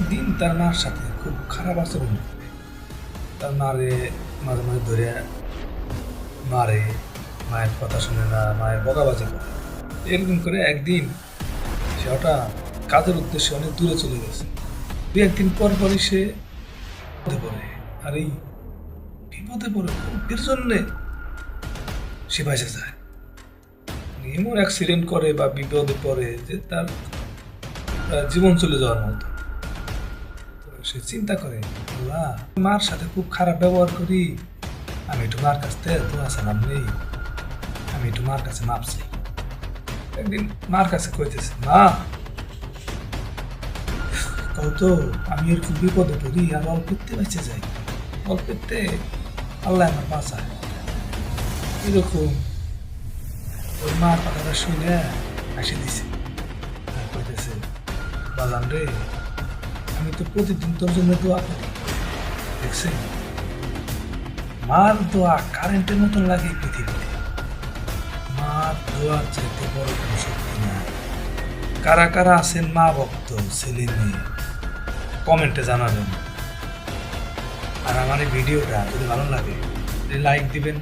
একদিন তার মার সাথে খুব খারাপ আচরণ করে। তার মারে মাঝে মাঝে ধরে মারে, মায়ের কথা শুনে না, মায়ের বকাবাজি করে। এরকম করে একদিন সে হঠাৎ কাজের উদ্দেশ্যে অনেক দূরে চলে গেছে। দু একদিন পর পরই সে বিপদে পড়ে। আর এই বিপদে পড়ে এর জন্যে সে বেঁচে যায়। এমন অ্যাক্সিডেন্ট করে বা বিপদে পড়ে যে তার জীবন চলে যাওয়ার মতো। সে চিন্তা করে, আল্লাহ, মার সাথে খুব খারাপ ব্যবহার করি, আমি একটু মার কাছ থেকে দোয়া সালাম নেই, আমি একটু মার কাছে মাপ চাই। একদিন মার কাছে কইতেছে, মা কত আমি এরকম বিপদে পড়ি আর অল্পতে বেঁচে যাই, অল্পতে আল্লাহ আমার বাঁচায়। এরকম ওই মার কথাটা শুনে হাসি দিছে আর কইতেছে, বাজান রে, আমি তো প্রতিদিন তোর জন্য দোয়া করি, দেখছেন মার দোয়া কারেন্টের মতন লাগে এই পৃথিবীতে। মার দোয়ার চাইতে বড় কোনো শক্তি নাই। কারা কারা আছেন মা ভক্ত ছেলে মেয়ে, কমেন্টে জানাবেন। আর আমার এই ভিডিওটা যদি ভালো লাগে লাইক দিবেন,